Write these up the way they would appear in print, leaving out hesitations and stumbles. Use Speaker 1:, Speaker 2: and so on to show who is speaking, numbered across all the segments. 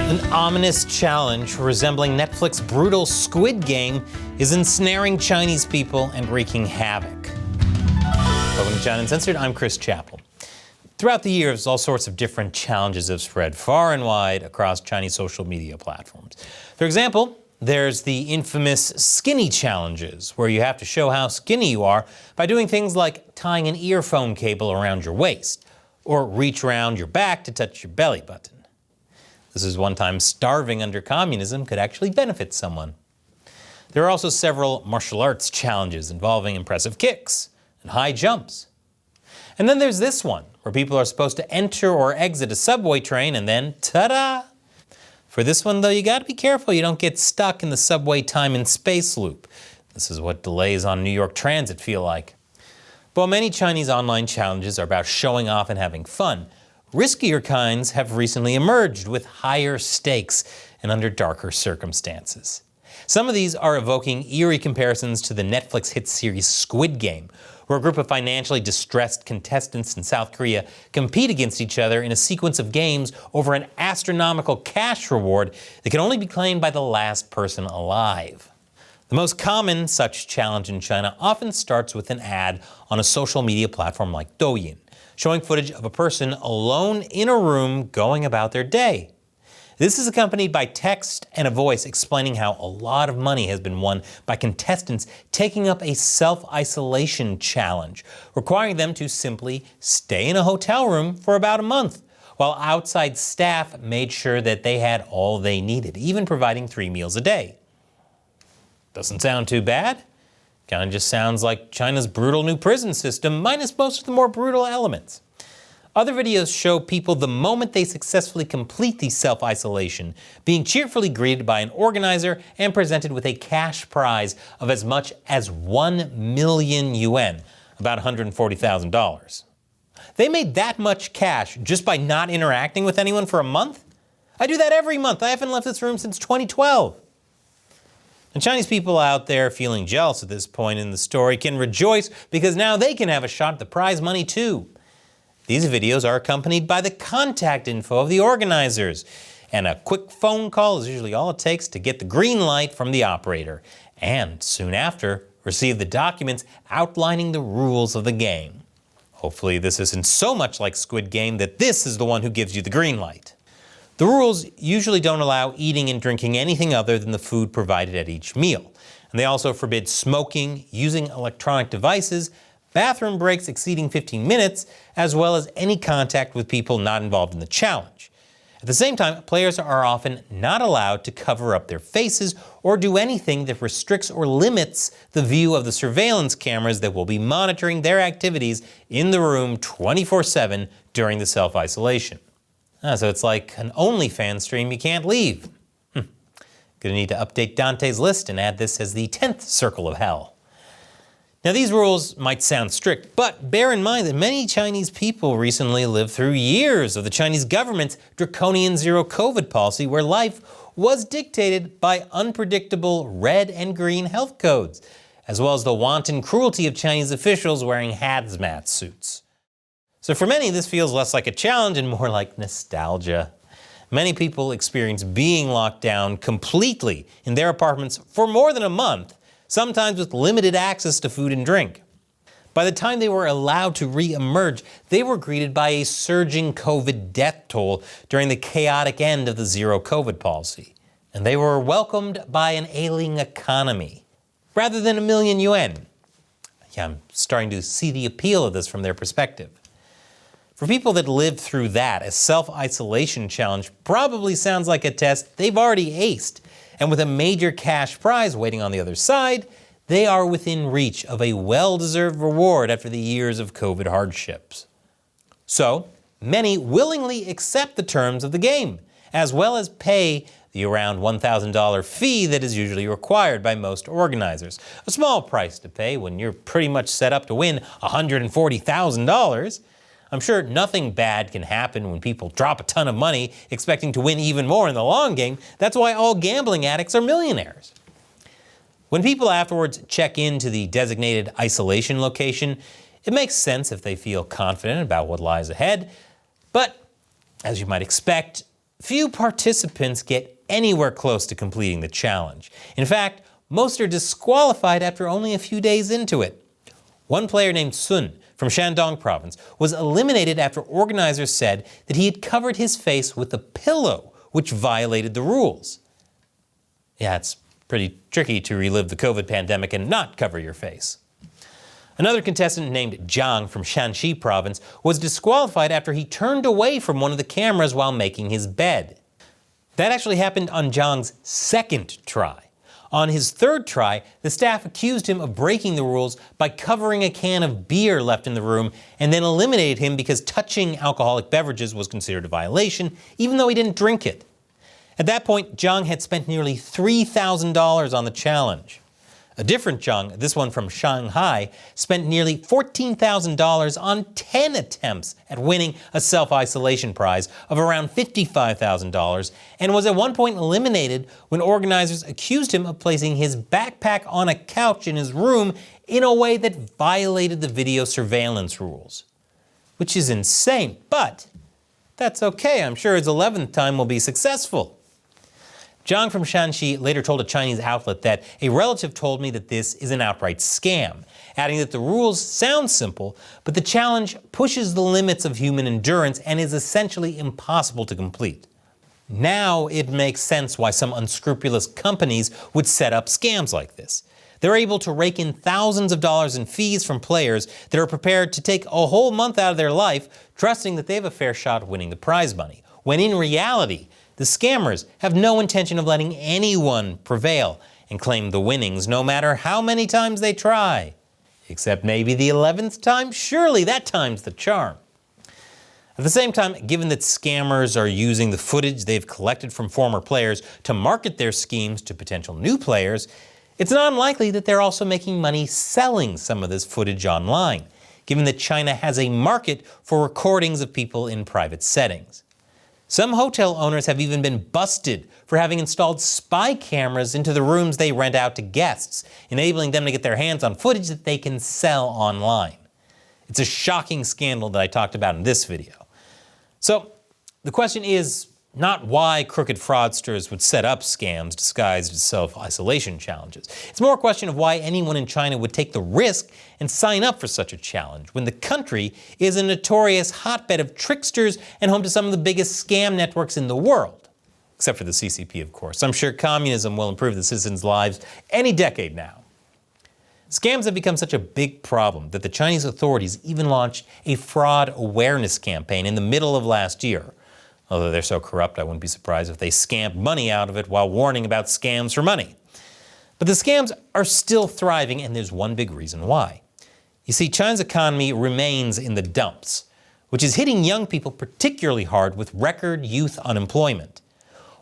Speaker 1: An ominous challenge resembling Netflix's brutal Squid Game is ensnaring Chinese people and wreaking havoc. Welcome to China Uncensored, I'm Chris Chappell. Throughout the years, all sorts of different challenges have spread far and wide across Chinese social media platforms. For example, there's the infamous skinny challenges, where you have to show how skinny you are by doing things like tying an earphone cable around your waist, or reach around your back to touch your belly button. This is one time starving under communism could actually benefit someone. There are also several martial arts challenges involving impressive kicks and high jumps. And then there's this one, where people are supposed to enter or exit a subway train and then, ta-da! For this one, though, you gotta be careful you don't get stuck in the subway time and space loop. This is what delays on New York Transit feel like. But while many Chinese online challenges are about showing off and having fun, riskier kinds have recently emerged with higher stakes and under darker circumstances. Some of these are evoking eerie comparisons to the Netflix hit series Squid Game, where a group of financially distressed contestants in South Korea compete against each other in a sequence of games over an astronomical cash reward that can only be claimed by the last person alive. The most common such challenge in China often starts with an ad on a social media platform like Douyin, showing footage of a person alone in a room going about their day. This is accompanied by text and a voice explaining how a lot of money has been won by contestants taking up a self-isolation challenge, requiring them to simply stay in a hotel room for about a month, while outside staff made sure that they had all they needed, even providing 3 meals a day. Doesn't sound too bad. Kind of just sounds like China's brutal new prison system, minus most of the more brutal elements. Other videos show people the moment they successfully complete the self-isolation, being cheerfully greeted by an organizer and presented with a cash prize of as much as 1 million yuan, about $140,000. They made that much cash just by not interacting with anyone for a month? I do that every month. I haven't left this room since 2012. And Chinese people out there feeling jealous at this point in the story can rejoice because now they can have a shot at the prize money too. These videos are accompanied by the contact info of the organizers, and a quick phone call is usually all it takes to get the green light from the operator, and soon after, receive the documents outlining the rules of the game. Hopefully this isn't so much like Squid Game that this is the one who gives you the green light. The rules usually don't allow eating and drinking anything other than the food provided at each meal, and they also forbid smoking, using electronic devices, bathroom breaks exceeding 15 minutes, as well as any contact with people not involved in the challenge. At the same time, players are often not allowed to cover up their faces or do anything that restricts or limits the view of the surveillance cameras that will be monitoring their activities in the room 24/7 during the self-isolation. So it's like an OnlyFans stream you can't leave. Gonna need to update Dante's list and add this as the 10th circle of hell. Now these rules might sound strict, but bear in mind that many Chinese people recently lived through years of the Chinese government's draconian zero-COVID policy, where life was dictated by unpredictable red and green health codes, as well as the wanton cruelty of Chinese officials wearing hazmat suits. So for many, this feels less like a challenge and more like nostalgia. Many people experience being locked down completely in their apartments for more than a month, sometimes with limited access to food and drink. By the time they were allowed to re-emerge, they were greeted by a surging COVID death toll during the chaotic end of the zero-COVID policy. And they were welcomed by an ailing economy, rather than 1 million yuan. Yeah, I'm starting to see the appeal of this from their perspective. For people that lived through that, a self-isolation challenge probably sounds like a test they've already aced. And with a major cash prize waiting on the other side, they are within reach of a well-deserved reward after the years of COVID hardships. So, many willingly accept the terms of the game, as well as pay the around $1,000 fee that is usually required by most organizers. A small price to pay when you're pretty much set up to win $140,000. I'm sure nothing bad can happen when people drop a ton of money expecting to win even more in the long game. That's why all gambling addicts are millionaires. When people afterwards check into the designated isolation location, it makes sense if they feel confident about what lies ahead. But, as you might expect, few participants get anywhere close to completing the challenge. In fact, most are disqualified after only a few days into it. One player named Sun from Shandong province was eliminated after organizers said that he had covered his face with a pillow, which violated the rules. Yeah, it's pretty tricky to relive the COVID pandemic and not cover your face. Another contestant named Jiang from Shanxi province was disqualified after he turned away from one of the cameras while making his bed. That actually happened on Jiang's second try. On his third try, the staff accused him of breaking the rules by covering a can of beer left in the room and then eliminated him because touching alcoholic beverages was considered a violation, even though he didn't drink it. At that point, Jiang had spent nearly $3,000 on the challenge. A different Jiang, this one from Shanghai, spent nearly $14,000 on 10 attempts at winning a self-isolation prize of around $55,000 and was at one point eliminated when organizers accused him of placing his backpack on a couch in his room in a way that violated the video surveillance rules. Which is insane, but that's okay. I'm sure his 11th time will be successful. Jiang from Shanxi later told a Chinese outlet that a relative told me that this is an outright scam, adding that the rules sound simple, but the challenge pushes the limits of human endurance and is essentially impossible to complete. Now it makes sense why some unscrupulous companies would set up scams like this. They're able to rake in thousands of dollars in fees from players that are prepared to take a whole month out of their life, trusting that they have a fair shot at winning the prize money, when in reality, the scammers have no intention of letting anyone prevail and claim the winnings no matter how many times they try. Except maybe the 11th time? Surely that time's the charm. At the same time, given that scammers are using the footage they've collected from former players to market their schemes to potential new players, it's not unlikely that they're also making money selling some of this footage online, given that China has a market for recordings of people in private settings. Some hotel owners have even been busted for having installed spy cameras into the rooms they rent out to guests, enabling them to get their hands on footage that they can sell online. It's a shocking scandal that I talked about in this video. So the question is not why crooked fraudsters would set up scams disguised as self-isolation challenges. It's more a question of why anyone in China would take the risk and sign up for such a challenge when the country is a notorious hotbed of tricksters and home to some of the biggest scam networks in the world. Except for the CCP, of course. I'm sure communism will improve the citizens' lives any decade now. Scams have become such a big problem that the Chinese authorities even launched a fraud awareness campaign in the middle of last year. Although they're so corrupt, I wouldn't be surprised if they scammed money out of it while warning about scams for money. But the scams are still thriving, and there's one big reason why. You see, China's economy remains in the dumps, which is hitting young people particularly hard with record youth unemployment.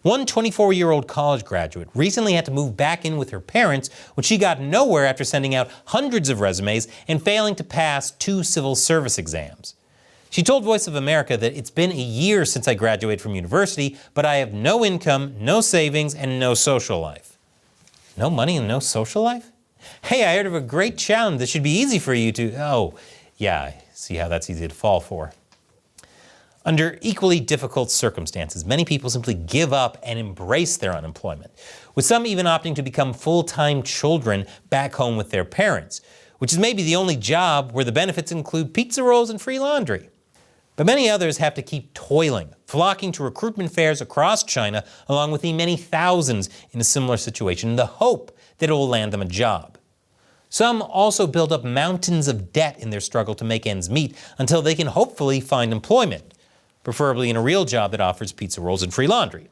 Speaker 1: One 24-year-old college graduate recently had to move back in with her parents when she got nowhere after sending out hundreds of resumes and failing to pass 2 civil service exams. She told Voice of America that it's been a year since I graduated from university, but I have no income, no savings, and no social life. No money and no social life? Hey, I heard of a great challenge that should be easy for you to... Oh, yeah, I see how that's easy to fall for. Under equally difficult circumstances, many people simply give up and embrace their unemployment, with some even opting to become full-time children back home with their parents, which is maybe the only job where the benefits include pizza rolls and free laundry. But many others have to keep toiling, flocking to recruitment fairs across China, along with the many thousands in a similar situation, in the hope that it will land them a job. Some also build up mountains of debt in their struggle to make ends meet until they can hopefully find employment, preferably in a real job that offers pizza rolls and free laundry.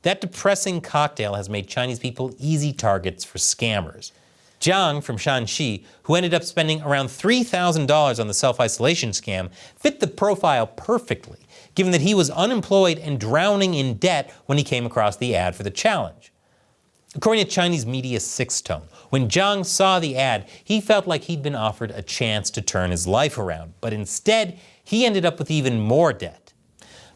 Speaker 1: That depressing cocktail has made Chinese people easy targets for scammers. Jiang from Shanxi, who ended up spending around $3,000 on the self-isolation scam, fit the profile perfectly, given that he was unemployed and drowning in debt when he came across the ad for the challenge. According to Chinese media Sixth Tone, when Jiang saw the ad, he felt like he'd been offered a chance to turn his life around, but instead, he ended up with even more debt.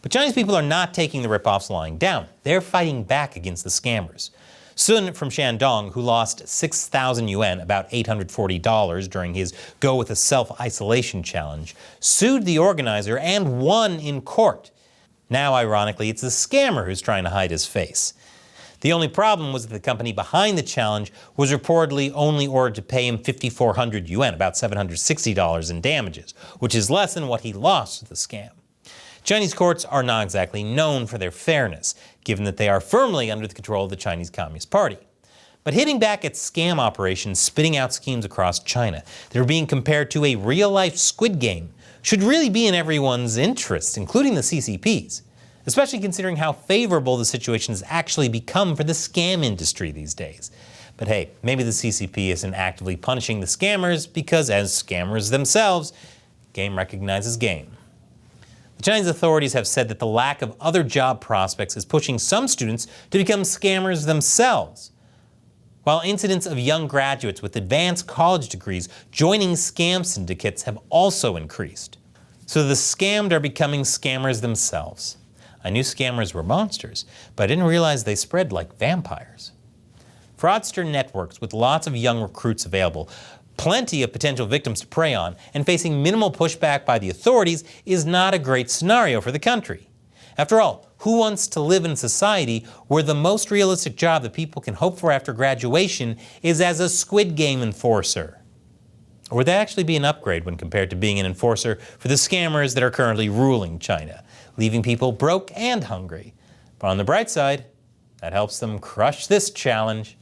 Speaker 1: But Chinese people are not taking the ripoffs lying down. They're fighting back against the scammers. Sun from Shandong, who lost 6,000 yuan, about $840, during his Go with a Self-Isolation challenge, sued the organizer and won in court. Now, ironically, it's the scammer who's trying to hide his face. The only problem was that the company behind the challenge was reportedly only ordered to pay him 5,400 yuan, about $760 in damages, which is less than what he lost to the scam. Chinese courts are not exactly known for their fairness, given that they are firmly under the control of the Chinese Communist Party. But hitting back at scam operations spitting out schemes across China that are being compared to a real-life Squid Game should really be in everyone's interest, including the CCP's, especially considering how favorable the situation has actually become for the scam industry these days. But hey, maybe the CCP isn't actively punishing the scammers because, as scammers themselves, game recognizes game. The Chinese authorities have said that the lack of other job prospects is pushing some students to become scammers themselves, while incidents of young graduates with advanced college degrees joining scam syndicates have also increased. So the scammed are becoming scammers themselves. I knew scammers were monsters, but I didn't realize they spread like vampires. Fraudster networks with lots of young recruits available, plenty of potential victims to prey on, and facing minimal pushback by the authorities is not a great scenario for the country. After all, who wants to live in a society where the most realistic job that people can hope for after graduation is as a Squid Game enforcer? Or would that actually be an upgrade when compared to being an enforcer for the scammers that are currently ruling China, leaving people broke and hungry? But on the bright side, that helps them crush this challenge.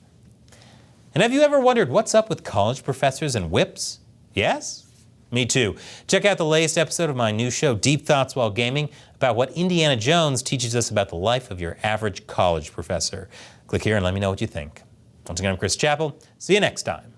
Speaker 1: And have you ever wondered what's up with college professors and whips? Yes? Me too. Check out the latest episode of my new show, Deep Thoughts While Gaming, about what Indiana Jones teaches us about the life of your average college professor. Click here and let me know what you think. Once again, I'm Chris Chappell. See you next time.